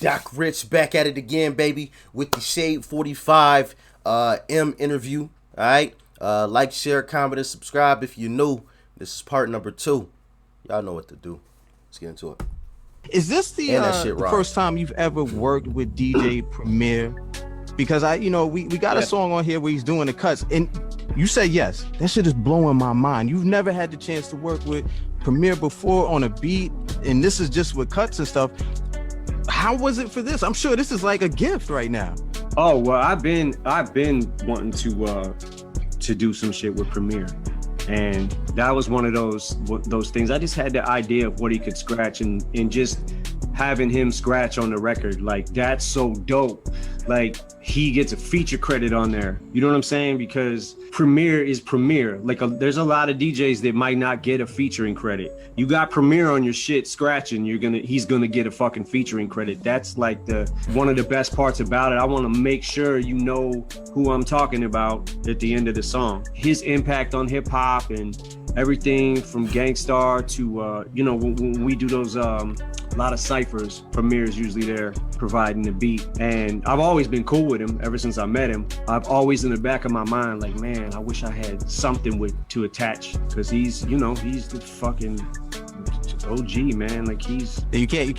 Doc Rich back at it again, baby, with the Shade 45 M interview. All right, like, share, comment, and subscribe if you're new. This is part number 2. Y'all know what to do. Let's get into it. Is this the first time you've ever worked with DJ Premier? Because we got a song on here where he's doing the cuts, and you said yes. That shit is blowing my mind. You've never had the chance to work with Premier before on a beat, and this is just with cuts and stuff. How was it for this? I'm sure this is like a gift right now. Oh well, I've been wanting to do some shit with Premier, and that was one of those things. I just had the idea of what he could scratch, and just having him scratch on the record, like, that's so dope. Like, he gets a feature credit on there. You know what I'm saying? Because Premier is Premier. Like, there's a lot of DJs that might not get a featuring credit. You got Premier on your shit scratching, he's gonna get a fucking featuring credit. That's like one of the best parts about it. I want to make sure you know who I'm talking about at the end of the song. His impact on hip hop and everything from Gangstar to when we do those a lot of ciphers, Premier is usually there providing the beat. And I've always been cool with him ever since I met him. I've always in the back of my mind, like, man, I wish I had something to attach, because he's the fucking OG, man. Like, you can't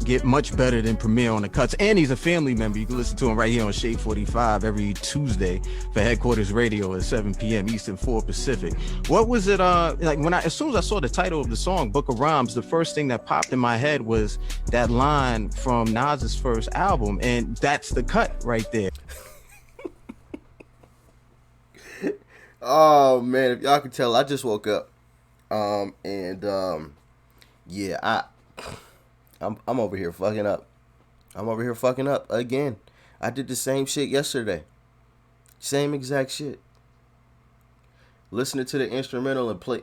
get much better than Premier on the cuts, and he's a family member. You can listen to him right here on Shade 45 every Tuesday for Headquarters Radio at 7 p.m. Eastern, 4 Pacific. What was it like as soon as I saw the title of the song, Book of Rhymes, the first thing that popped in my head was that line from Nas's first album, and that's the cut right there. Oh man, if y'all can tell, I just woke up, yeah, I'm over here fucking up. I'm over here fucking up again. I did the same shit yesterday. Same exact shit. Listening to the instrumental and play,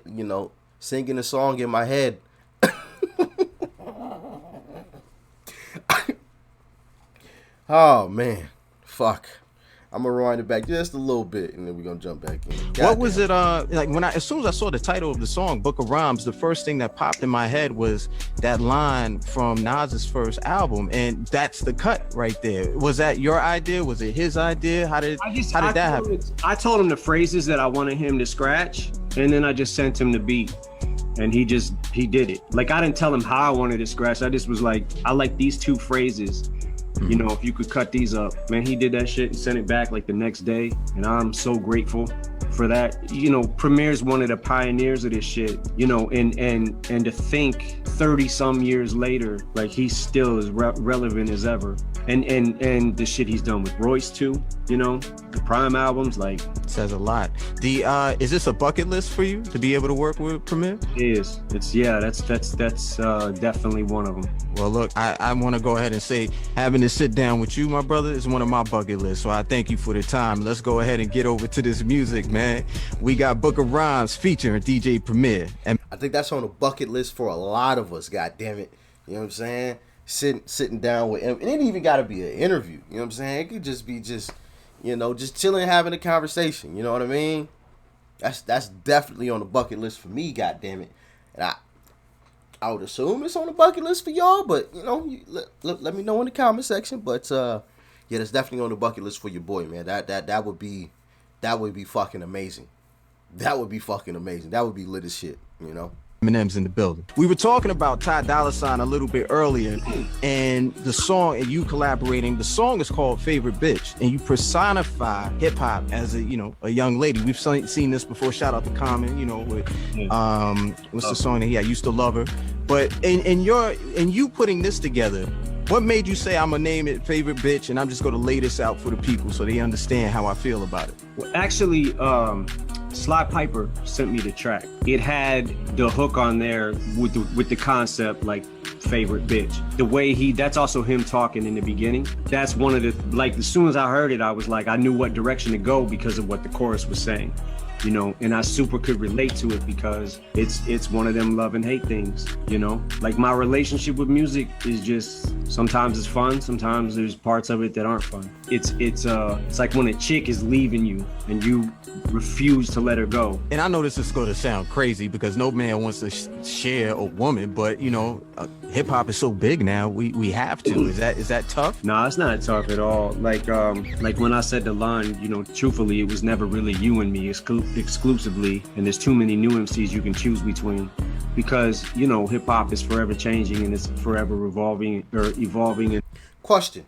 singing the song in my head. Oh man, fuck. I'm gonna rewind it back just a little bit, and then we're gonna jump back in. What was it like as soon as I saw the title of the song, Book of Rhymes, the first thing that popped in my head was that line from Nas's first album, and that's the cut right there. Was that your idea? Was it his idea? How did that happen? I told him the phrases that I wanted him to scratch, and then I just sent him the beat, and he did it. Like, I didn't tell him how I wanted to scratch. I just was like, I like these 2 phrases. If you could cut these up. Man, he did that shit and sent it back like the next day, and I'm so grateful for that. Premier's one of the pioneers of this shit, and to think 30 some years later, like, he's still as relevant as ever. And the shit he's done with Royce too, the Prime albums, like, says a lot. Is this a bucket list for you to be able to work with Premier? It is. That's definitely one of them. Well, look, I want to go ahead and say, having to sit down with you, my brother, is one of my bucket lists. So I thank you for the time. Let's go ahead and get over to this music, man. We got Book of Rhymes featuring DJ Premier. And I think that's on the bucket list for a lot of us, God damn it. You know what I'm saying? Sitting down with him. And it ain't even got to be an interview. You know what I'm saying? It could just be just chilling, having a conversation. You know what I mean? That's definitely on the bucket list for me, God damn it. And I would assume it's on the bucket list for y'all, but let me know in the comment section. But yeah, that's definitely on the bucket list for your boy, man. That would be fucking amazing. That would be fucking amazing. That would be lit as shit, Eminem's in the building. We were talking about Ty Dolla $ign a little bit earlier, and the song, and you collaborating. The song is called Favorite Bitch, and you personify hip hop as a young lady. We've seen this before. Shout out to Common, with what's the song that he had? Used to Love Her. But in you putting this together, what made you say, I'm gonna name it Favorite Bitch, and I'm just gonna lay this out for the people so they understand how I feel about it? Well, actually, Sly Piper sent me the track. It had the hook on there with the concept, like, favorite bitch. The way that's also him talking in the beginning. That's one of the, like, as soon as I heard it, I was like, I knew what direction to go because of what the chorus was saying. you know, and I super could relate to it because it's one of them love and hate things, you know. Like my relationship with music is just sometimes it's fun, sometimes there's parts of it that aren't fun. It's like when a chick is leaving you and you refuse to let her go. And I know this is going to sound crazy because no man wants to share a woman, but you know, hip hop is so big now, we have to. Is that tough? Nah, it's not tough at all. Like when I said the line, you know, truthfully, it was never really you and me exclusively, and there's too many new MCs you can choose between, because you know, hip hop is forever changing and it's forever evolving. Question.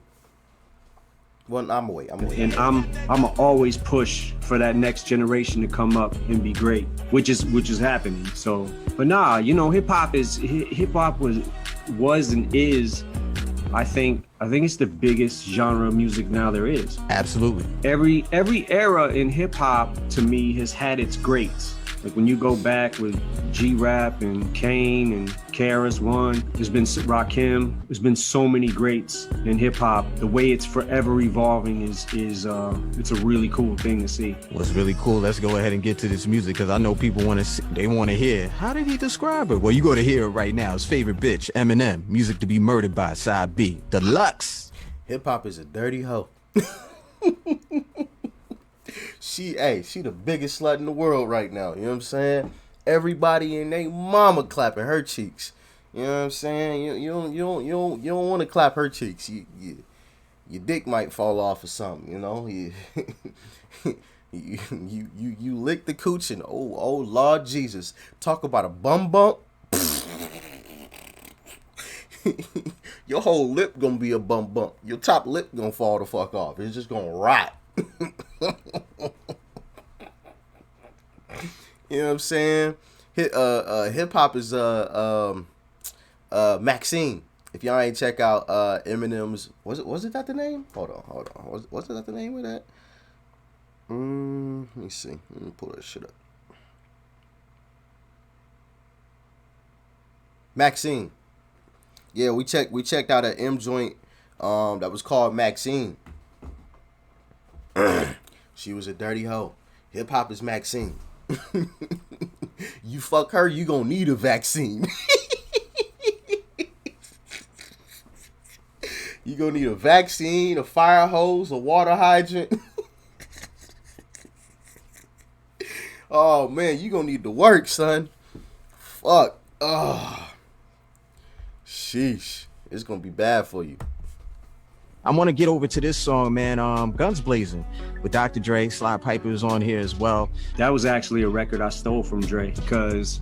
Well, I'm away. And I'm always push for that next generation to come up and be great, which is happening. So, but nah, you know, hip hop was and is. I think it's the biggest genre of music now there is. Absolutely. Every era in hip hop to me has had its greats. Like when you go back with G-Rap and Kane and KRS-One, there's been Rakim, there's been so many greats in hip hop. The way it's forever evolving is it's a really cool thing to see. What's really cool, let's go ahead and get to this music because I know people want to hear, how did he describe it? Well, you go to hear it right now. His favorite bitch, Eminem, Music to Be Murdered By, Side B, Deluxe. Hip hop is a dirty hoe. She the biggest slut in the world right now. You know what I'm saying? Everybody and they mama clapping her cheeks. You know what I'm saying? You don't want to clap her cheeks. Your dick might fall off or something. You know? You lick the cooch and oh Lord Jesus, talk about a bum bump. Your whole lip gonna be a bum bump. Your top lip gonna fall the fuck off. It's just gonna rot. You know what I'm saying? Hip hop is Maxine. If y'all ain't check out Eminem's, was it that the name? Hold on. Was it that the name of that? Let me see. Let me pull that shit up. Maxine. Yeah, we checked out an M joint that was called Maxine. She was a dirty hoe. Hip hop is Maxine. You fuck her, you gonna need a vaccine. You gonna need a vaccine, a fire hose, a water hydrant. Oh man, you gonna need to work, son. Fuck. Oh. Sheesh. It's gonna be bad for you. I want to get over to this song, man. Guns Blazing with Dr. Dre. Sly Piper is on here as well. That was actually a record I stole from Dre because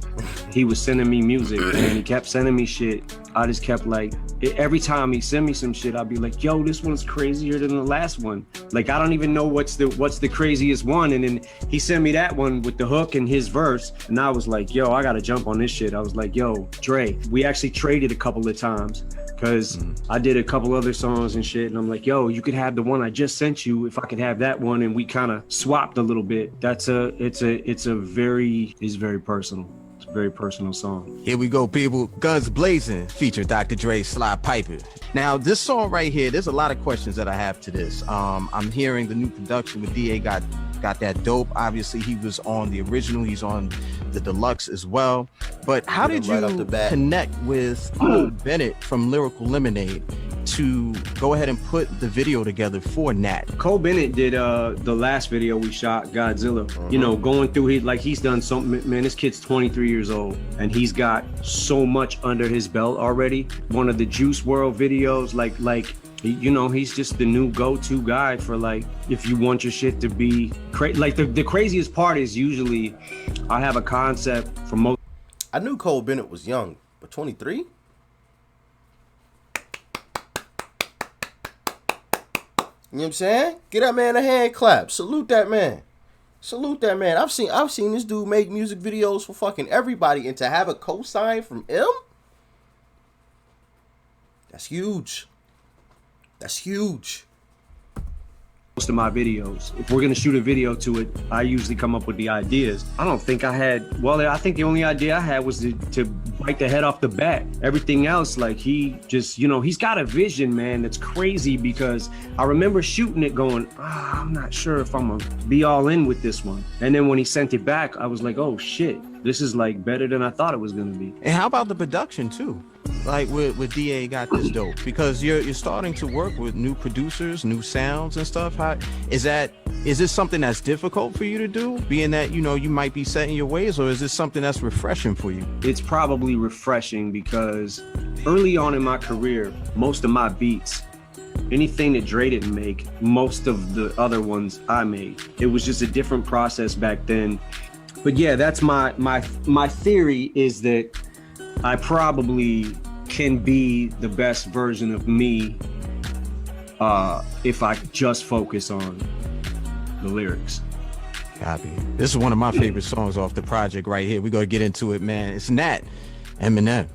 he was sending me music and he kept sending me shit. I just kept like, every time he send me some shit, I'd be like, yo, this one's crazier than the last one. Like, I don't even know what's the craziest one. And then he sent me that one with the hook and his verse. And I was like, yo, I got to jump on this shit. I was like, yo, Dre, we actually traded a couple of times because I did a couple other songs and shit. And I'm like, yo, you could have the one I just sent you if I could have that one. And we kind of swapped a little bit. It's very personal. It's a very personal song. Here we go, people. Guns Blazing feature Dr. Dre, Sly Piper. Now, this song right here, there's a lot of questions that I have to this. I'm hearing the new production with DA got that dope. Obviously, he was on the original. He's on the deluxe as well. But how did you connect with Cole Bennett from Lyrical Lemonade to go ahead and put the video together for Nat? Cole Bennett did the last video we shot, Godzilla. You know, going through he's done something. Man, this kid's 23 years old and he's got so much under his belt already. One of the Juice WRLD videos, like you know, he's just the new go-to guy for like, if you want your shit to be crazy. Like the craziest part is usually I have a concept for most. I knew Cole Bennett was young, but 23? You know what I'm saying? Get that man a hand clap. Salute that man. Salute that man. I've seen this dude make music videos for fucking everybody, and to have a cosign from him? That's huge. That's huge. most of my videos. If we're gonna shoot a video to it, I usually come up with the ideas. I don't think I had, well, I think the only idea I had was to bite the head off the bat. Everything else, like he just, he's got a vision, man, that's crazy, because I remember shooting it going, I'm not sure if I'm gonna be all in with this one. And then when he sent it back, I was like, oh shit, this is like better than I thought it was gonna be. And how about the production too? Like with DA got this dope, because you're starting to work with new producers, new sounds and stuff. Is this something that's difficult for you to do, being that you might be set in your ways, or is this something that's refreshing for you? It's probably refreshing, because early on in my career, most of my beats, anything that Dre didn't make, most of the other ones I made. It was just a different process back then. But yeah, that's my theory, is that I probably can be the best version of me if I just focus on the lyrics. Copy. This is one of my favorite songs off the project right here. We're gonna get into it, man. It's Nat, Eminem.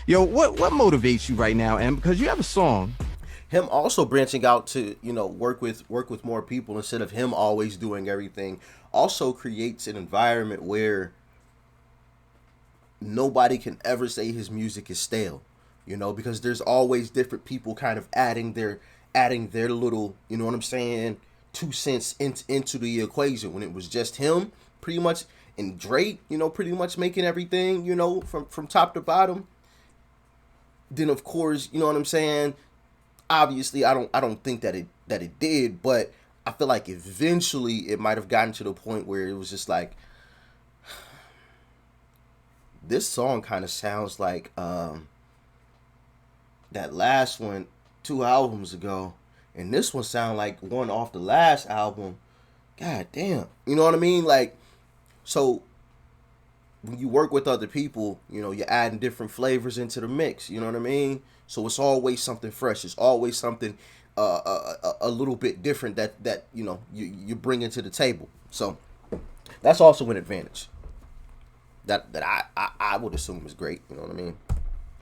Yo, what motivates you right now, Em? Because you have a song. Him also branching out to work with more people instead of him always doing everything also creates an environment where nobody can ever say his music is stale, because there's always different people kind of adding their little, 2 cents into the equation. When it was just him pretty much, and Drake, pretty much making everything, from top to bottom, then of course, obviously I don't think that it did, but I feel like eventually it might have gotten to the point where it was just like, this song kind of sounds like that last one 2 albums ago, and this one sound like one off the last album. God damn, you know what I mean? Like, so when you work with other people, you're adding different flavors into the mix. You know what I mean? So it's always something fresh. It's always something a little bit different that you bring into the table. So that's also an advantage that I would assume is great. You know what I mean?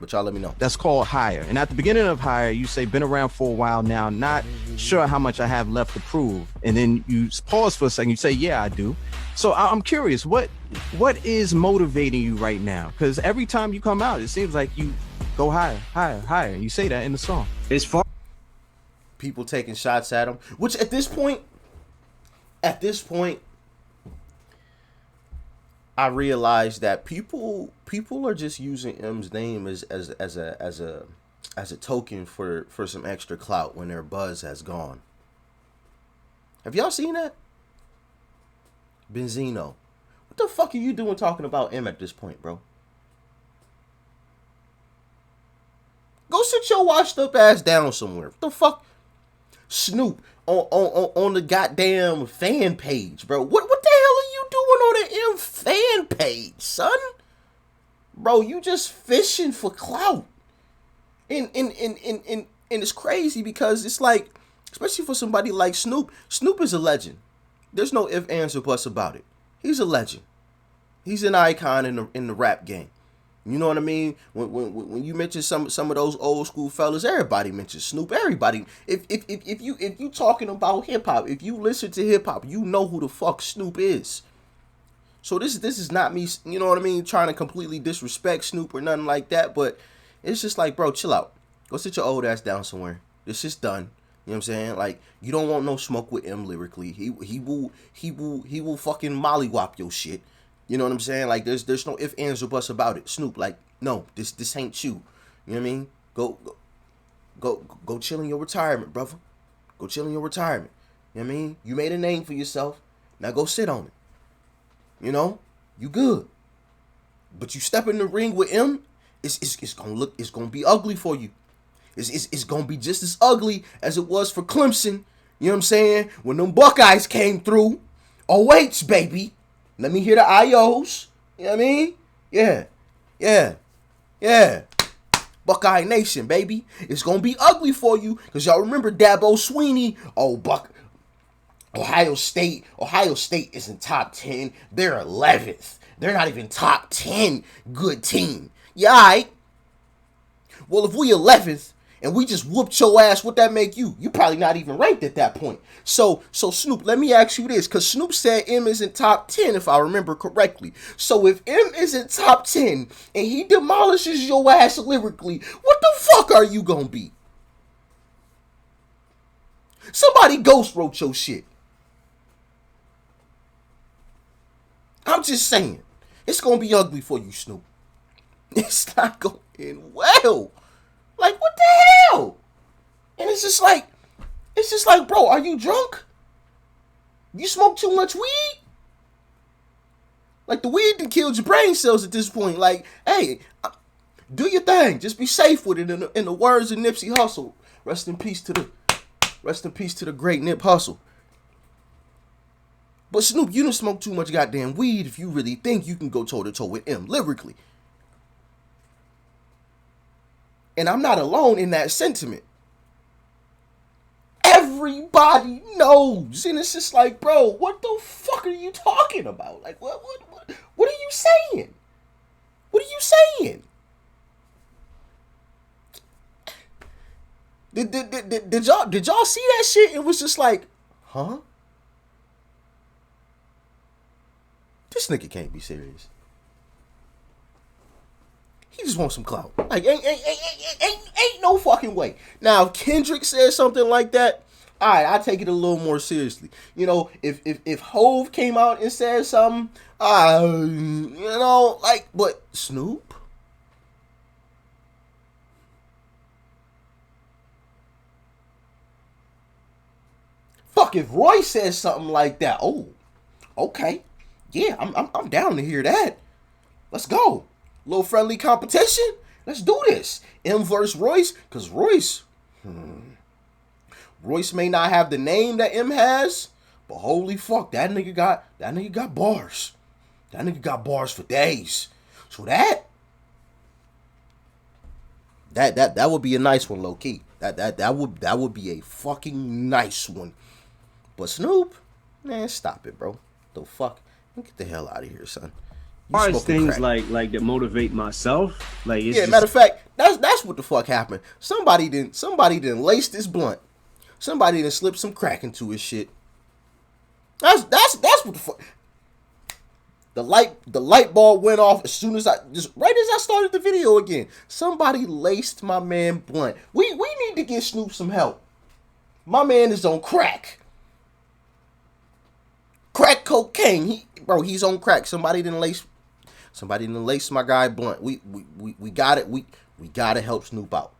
But y'all let me know. That's called Higher. And at the beginning of Higher, you say, been around for a while now, not sure how much I have left to prove. And then you pause for a second, you say, yeah, I do. So I'm curious, what is motivating you right now? Because every time you come out, it seems like you go higher, higher, higher. You say that in the song. It's far. People taking shots at him, which at this point, I realized that people are just using M's name as a token for some extra clout when their buzz has gone. Have y'all seen that? Benzino, what the fuck are you doing talking about M at this point, bro? Go sit your washed up ass down somewhere. What the fuck? Snoop on the goddamn fan page, bro. What the hell are you doing on the M fan page, son? Bro, you just fishing for clout. And it's crazy because it's like, especially for somebody like Snoop. Snoop is a legend. There's no ifs, ands, or buts about it. He's a legend. He's an icon in the rap game. You know what I mean? When you mention some of those old school fellas, everybody mentions Snoop. Everybody, if you talking about hip hop, if you listen to hip hop, you know who the fuck Snoop is. So this is not me, you know what I mean, trying to completely disrespect Snoop or nothing like that. But it's just like, bro, chill out. Go sit your old ass down somewhere. This is done. You know what I'm saying? Like, you don't want no smoke with him lyrically. He will fucking mollywop your shit. You know what I'm saying? Like, there's no ifs, ands, or buts about it. Snoop, like, no, this ain't you. You know what I mean? Go chill in your retirement, brother. Go chill in your retirement. You know what I mean? You made a name for yourself. Now go sit on it. You know? You good. But you step in the ring with him, it's gonna be ugly for you. It's gonna be just as ugly as it was for Clemson. You know what I'm saying? When them Buckeyes came through. OH, baby. Let me hear the IOs. You know what I mean? Yeah. Buckeye Nation, baby. It's going to be ugly for you because y'all remember Dabo Sweeney. Ohio State. Ohio State isn't top 10. They're 11th. They're not even top 10 good team. Yeah, all right. Well, if we 11th and we just whooped your ass, what that make you? You probably not even ranked at that point. So Snoop, let me ask you this, because Snoop said M is in top 10, if I remember correctly. So if M is in top 10 and he demolishes your ass lyrically, what the fuck are you gonna be? Somebody ghost wrote your shit. I'm just saying, it's gonna be ugly for you, Snoop. It's not going well. Like, what the hell? And it's just like, bro, are you drunk? You smoke too much weed? Like, the weed done killed your brain cells at this point. Like, hey, do your thing. Just be safe with it. In the words of Nipsey Hussle. Rest in peace to the great Nip Hussle. But Snoop, you done smoke too much goddamn weed if you really think you can go toe to toe with M lyrically. And I'm not alone in that sentiment. Everybody knows. And it's just like, bro, what the fuck are you talking about? Like, what are you saying? What are you saying? Did y'all see that shit? It was just like, huh? This nigga can't be serious. He just wants some clout. Like, ain't no fucking way. Now, if Kendrick says something like that, all right, I take it a little more seriously. You know, if Hove came out and said something, you know, like, but Snoop? Fuck, if Roy says something like that, oh, okay. Yeah, I'm down to hear that. Let's go. Little friendly competition. Let's do this. M versus Royce, because Royce may not have the name that M has, but holy fuck, that nigga got bars. That nigga got bars for days. So that would be a nice one, low key. That would be a fucking nice one. But Snoop, man, stop it, bro. The fuck. Get the hell out of here, son. As far as things like that motivate myself, like it's matter of fact, that's what the fuck happened. Somebody didn't lace this blunt. Somebody didn't slip some crack into his shit. That's what the fuck. The light bulb went off as soon as right as I started the video again. Somebody laced my man blunt. We need to get Snoop some help. My man is on crack. Crack cocaine. He's on crack. Somebody didn't lace my guy blunt. We got it. We gotta help Snoop out.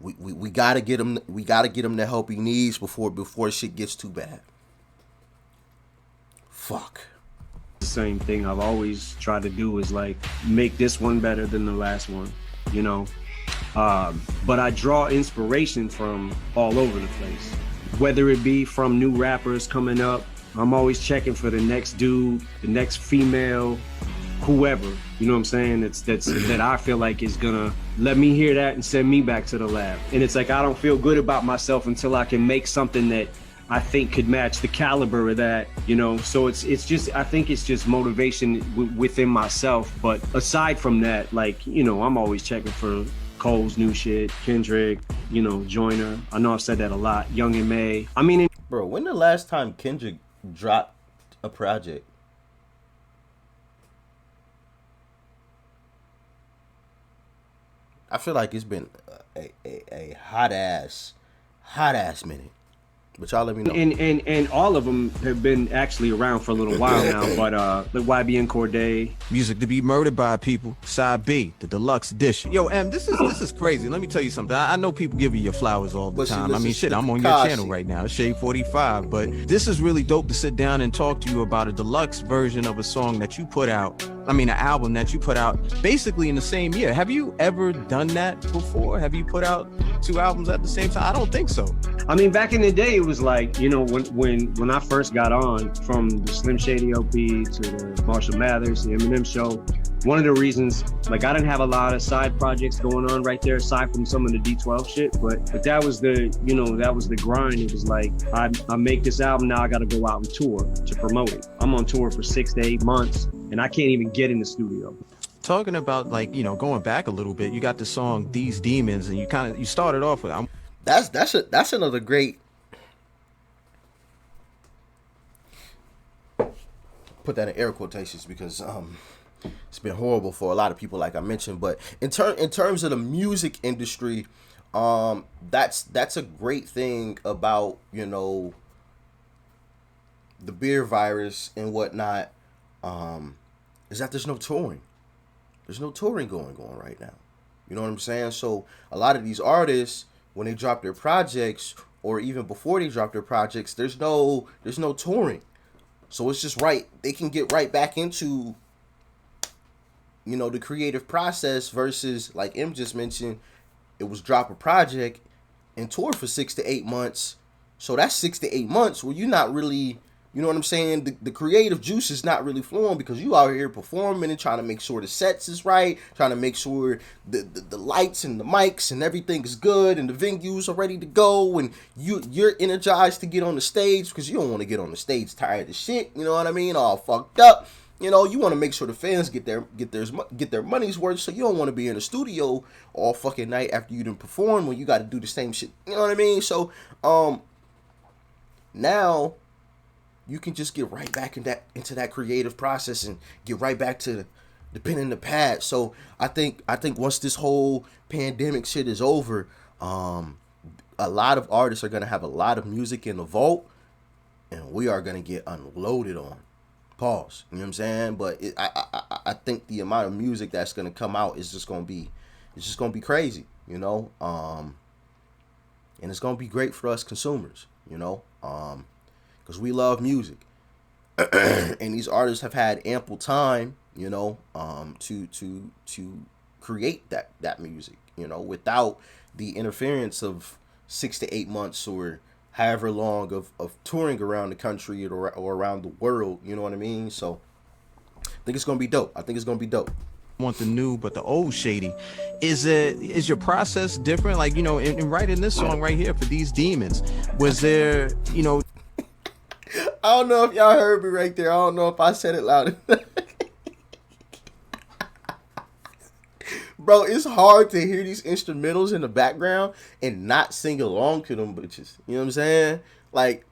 We gotta get him the help he needs before shit gets too bad. Fuck. The same thing I've always tried to do is like make this one better than the last one, you know. But I draw inspiration from all over the place. Whether it be from new rappers coming up, I'm always checking for the next dude, the next female, whoever, you know what I'm saying? That I feel like is gonna let me hear that and send me back to the lab. And it's like, I don't feel good about myself until I can make something that I think could match the caliber of that, you know? So it's just, I think it's just motivation within myself. But aside from that, like, you know, I'm always checking for Cole's new shit, Kendrick, you know, Joyner. I know I've said that a lot. Young and May. I mean, bro, when the last time Kendrick dropped a project? I feel like it's been a hot ass minute. But y'all let me know. And all of them have been actually around for a little while now. But the YBN Corday, Music to be Murdered by People, Side B, the deluxe edition. Yo, M, this is crazy. Let me tell you something. I know people give you your flowers all the time. I mean, shit, I'm on your channel right now. It's Shade 45. But this is really dope to sit down and talk to you about a deluxe version of a song that you put out. I mean, an album that you put out basically in the same year. Have you ever done that before? Have you put out 2 albums at the same time? I don't think so. I mean, back in the day, it was like, you know, when I first got on, from the Slim Shady LP to the Marshall Mathers, the Eminem show, one of the reasons, like, I didn't have a lot of side projects going on right there, aside from some of the D12 shit, but that was the, you know, that was the grind. It was like, I make this album, now I got to go out and tour to promote it. I'm on tour for 6 to 8 months, and I can't even get in the studio. Talking about, like, going back a little bit, you got the song "These Demons," and you started off with, That's another great. Put that in air quotations because it's been horrible for a lot of people, like I mentioned. But in terms of the music industry, that's a great thing about the beer virus and whatnot. Is that there's no touring. There's no touring going on right now. You know what I'm saying? So a lot of these artists, when they drop their projects, or even before they drop their projects, there's no touring. So it's just right. They can get right back into, the creative process versus, like M just mentioned, it was drop a project and tour for 6 to 8 months. So that's 6 to 8 months where you're not really, you know what I'm saying? The creative juice is not really flowing because you out here performing and trying to make sure the sets is right, trying to make sure the lights and the mics and everything is good and the venues are ready to go, and you're energized to get on the stage because you don't want to get on the stage tired of shit. You know what I mean? All fucked up. You want to make sure the fans get their money's worth, so you don't want to be in the studio all fucking night after you done perform when you got to do the same shit. You know what I mean? So now you can just get right back into that creative process and get right back to the pen and the pad. So I think once this whole pandemic shit is over, a lot of artists are gonna have a lot of music in the vault, and we are gonna get unloaded on. Pause. You know what I'm saying? But I think the amount of music that's gonna come out is just gonna be crazy. And it's gonna be great for us consumers. Because we love music, and these artists have had ample time, to create that music, without the interference of 6 to 8 months or however long of touring around the country or around the world. You know what I mean? So I think it's gonna be dope. Want the new but the old Shady. Is your process different? Like, in writing this song right here for These Demons, was there, I don't know if y'all heard me right there. I don't know if I said it loud enough. Bro, it's hard to hear these instrumentals in the background and not sing along to them bitches. You know what I'm saying? Like,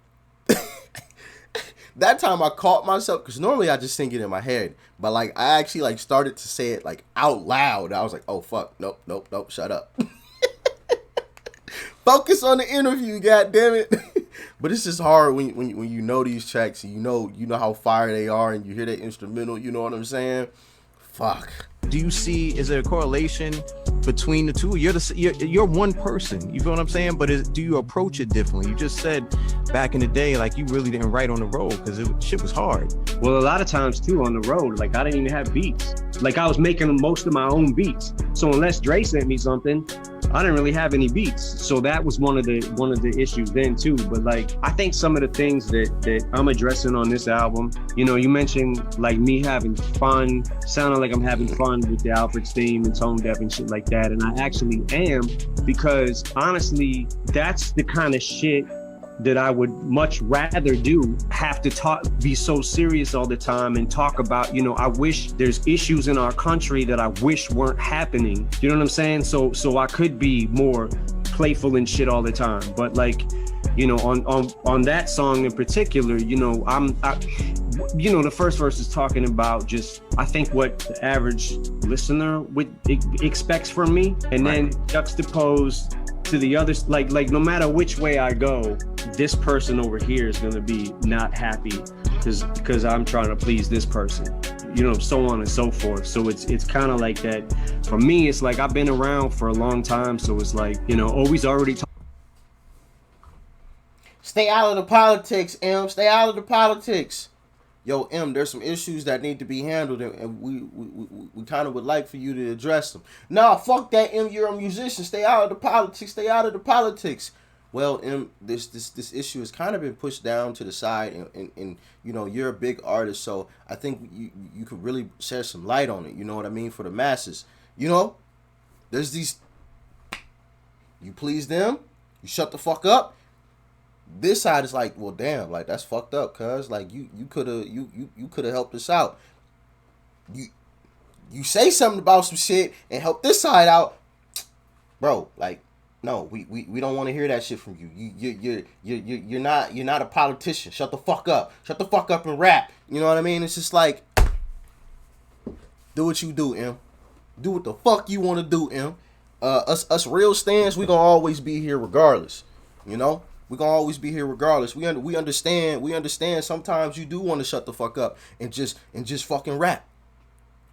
that time I caught myself, because normally I just sing it in my head. But, like, I actually, like, started to say it, like, out loud. I was like, oh, fuck. Nope, shut up. Focus on the interview, goddammit. But it's just hard when you know these tracks and you know how fire they are and you hear that instrumental, you know what I'm saying? Fuck. Do you see, is there a correlation between the two? You're one person, you feel what I'm saying? But do you approach it differently? You just said back in the day, like, you really didn't write on the road because shit was hard. Well, a lot of times too on the road, like, I didn't even have beats. Like, I was making most of my own beats. So unless Dre sent me something, I didn't really have any beats. So that was one of the issues then too. But, like, I think some of the things that I'm addressing on this album, you mentioned, like, me having fun, sounding like I'm having fun with the Alfred's theme and tone deaf and shit like that. And I actually am, because honestly, that's the kind of shit that I would much rather do, have to be so serious all the time and talk about, I wish there's issues in our country that I wish weren't happening. You know what I'm saying? So I could be more playful and shit all the time. But, like, on that song in particular, the first verse is talking about just, I think, what the average listener expects from me, and then juxtaposed to the others, like no matter which way I go, this person over here is going to be not happy because I'm trying to please this person, so on and so forth. So it's kind of like that. For me, it's like I've been around for a long time, so it's like, always already Stay out of the politics, M. Stay out of the politics. Yo, M, there's some issues that need to be handled, and we kind of would like for you to address them. Nah, fuck that, M. You're a musician. Stay out of the politics. Stay out of the politics. Well, M, this issue has kind of been pushed down to the side, and you're a big artist, so I think you could really shed some light on it. You know what I mean? For the masses. There's these. You please them. You shut the fuck up. This side is like, well, damn, like, that's fucked up, cuz, like, you could have helped us out. You say something about some shit and help this side out, bro. Like, no, we don't want to hear that shit from you. You're not a politician. Shut the fuck up. Shut the fuck up and rap. You know what I mean? It's just like, do what you do, M. Do what the fuck you want to do, M. Us real stands, we gonna always be here regardless. You know, we gonna always be here regardless. We understand. Sometimes you do want to shut the fuck up and just fucking rap.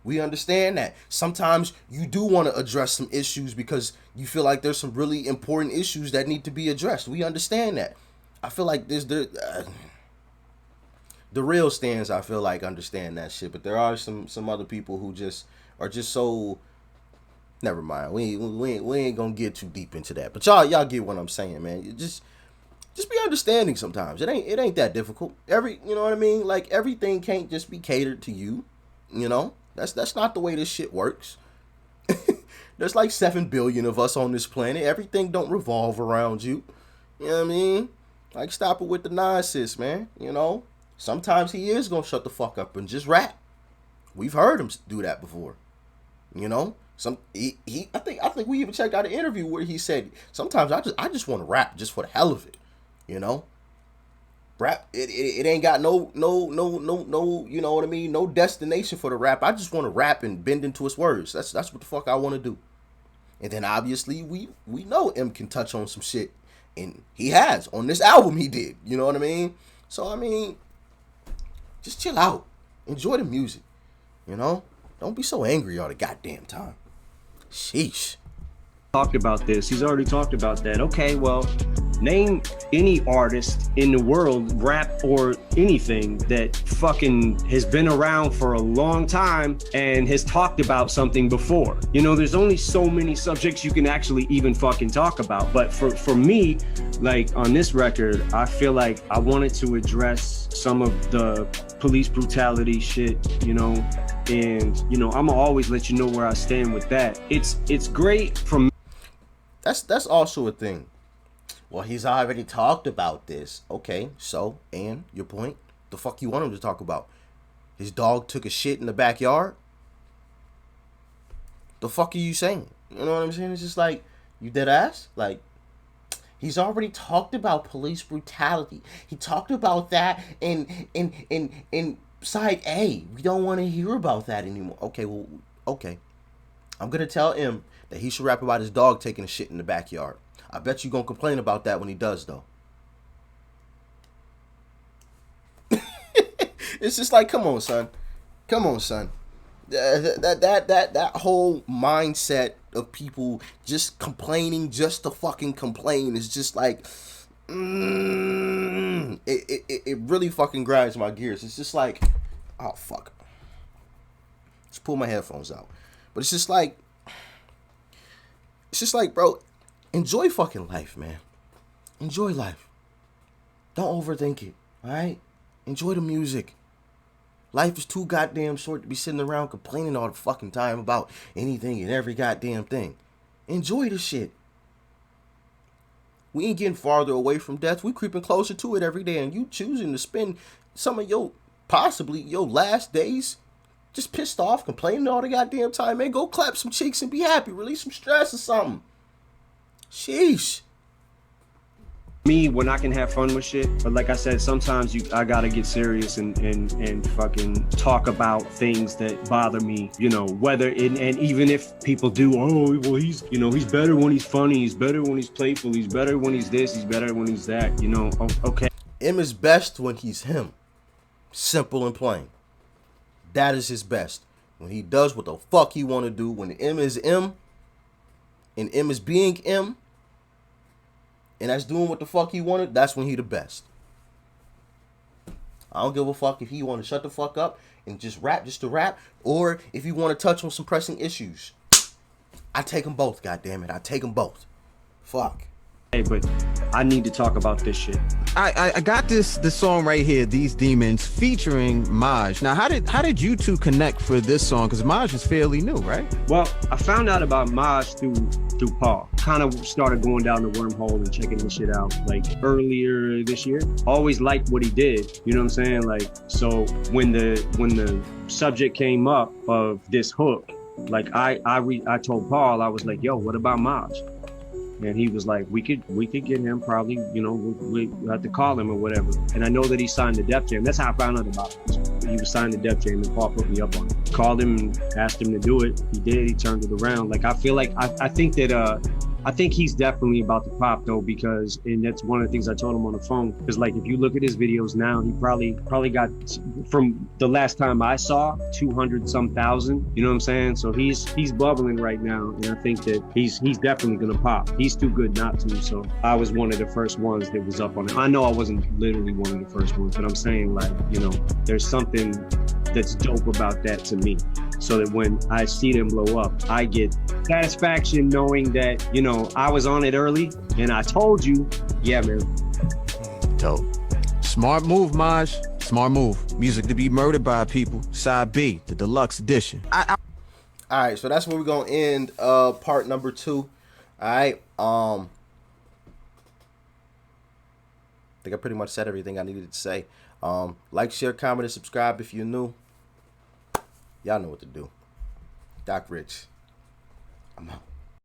We understand that. Sometimes you do want to address some issues because you feel like there's some really important issues that need to be addressed. We understand that. I feel like the real stands, I feel like, understand that shit. But there are some other people who just are just so. Never mind. We ain't gonna get too deep into that. But y'all get what I'm saying, man. You just be understanding sometimes. It ain't that difficult. You know what I mean? Like, everything can't just be catered to you. You know? That's not the way this shit works. There's like 7 billion of us on this planet. Everything don't revolve around you. You know what I mean? Like, stop it with the nonsense, man. You know? Sometimes he is gonna shut the fuck up and just rap. We've heard him do that before. You know? I think we even checked out an interview where he said, sometimes I just want to rap just for the hell of it. You know? Rap, it ain't got no, you know what I mean? No destination for the rap. I just want to rap and bend into his words. That's what the fuck I want to do. And then obviously we know M can touch on some shit. And he has. On this album he did. You know what I mean? So, I mean, just chill out. Enjoy the music. You know? Don't be so angry all the goddamn time. Sheesh. Talked about this. He's already talked about that. Okay, well, name any artist in the world, rap or anything, that fucking has been around for a long time and has talked about something before. You know, there's only so many subjects you can actually even fucking talk about. But for me, like on this record, I feel like I wanted to address some of the police brutality shit, you know, and, you know, I'm gonna always let you know where I stand with that. It's great from. That's also a thing. Well, he's already talked about this. Okay, so, and your point? The fuck you want him to talk about? His dog took a shit in the backyard? The fuck are you saying? You know what I'm saying? It's just like, you dead ass? Like, he's already talked about police brutality. He talked about that in side A. We don't want to hear about that anymore. Okay, well, okay. I'm going to tell him that he should rap about his dog taking a shit in the backyard. I bet you going to complain about that when he does, though. It's just like, come on, son. Come on, son. That whole mindset of people just complaining just to fucking complain is just like, it really fucking grinds my gears. It's just like, oh, fuck. Just pull my headphones out. But it's just like, bro, enjoy fucking life, man. Enjoy life. Don't overthink it, all right? Enjoy the music. Life is too goddamn short to be sitting around complaining all the fucking time about anything and every goddamn thing. Enjoy the shit. We ain't getting farther away from death. We creeping closer to it every day. And you choosing to spend some of possibly your last days just pissed off, complaining all the goddamn time, man. Go clap some cheeks and be happy. Release some stress or something. Sheesh. Me, when I can have fun with shit, but like I said, sometimes I gotta get serious and fucking talk about things that bother me, you know, whether and even if people do, oh, well, he's better when he's funny, he's better when he's playful, he's better when he's this, he's better when he's that, you know, okay. M is best when he's him. Simple and plain. That is his best. When he does what the fuck he want to do, when M is M, and M is being M, and that's doing what the fuck he wanted, that's when he the best. I don't give a fuck if he want to shut the fuck up and just rap just to rap, or if you want to touch on some pressing issues. I take them both, goddammit. I take them both. Fuck. Hey, but I need to talk about this shit. I got this song right here, These Demons, featuring Maj. Now, how did you two connect for this song? Because Maj is fairly new, right? Well, I found out about Maj through Paul. Kind of started going down the wormhole and checking this shit out like earlier this year. Always liked what he did. You know what I'm saying? Like, so when the subject came up of this hook, like I told Paul, I was like, yo, what about Maj? And he was like, we could get him probably, you know, we have to call him or whatever. And I know that he signed to Def Jam. That's how I found out about it. He was signed to Def Jam and Paul put me up on it. Called him and asked him to do it. He did. He turned it around. Like, I feel like, I think that, I think he's definitely about to pop though, because, and that's one of the things I told him on the phone, because like if you look at his videos now, he probably got, from the last time I saw, 200 some thousand, you know what I'm saying? So he's bubbling right now, and I think that he's definitely gonna pop. He's too good not to. So I was one of the first ones that was up on it. I know I wasn't literally one of the first ones, but I'm saying, like, you know, there's something that's dope about that to me. So that when I see them blow up, I get satisfaction knowing that, you know, I was on it early and I told you, yeah, man. Dope. Smart move, Maj. Smart move. Music to be murdered by people. Side B, the deluxe edition. All right, so that's where we're gonna end part number 2. All right. I think I pretty much said everything I needed to say. Like, share, comment, and subscribe if you're new. Y'all know what to do. Doc Rich. I'm out.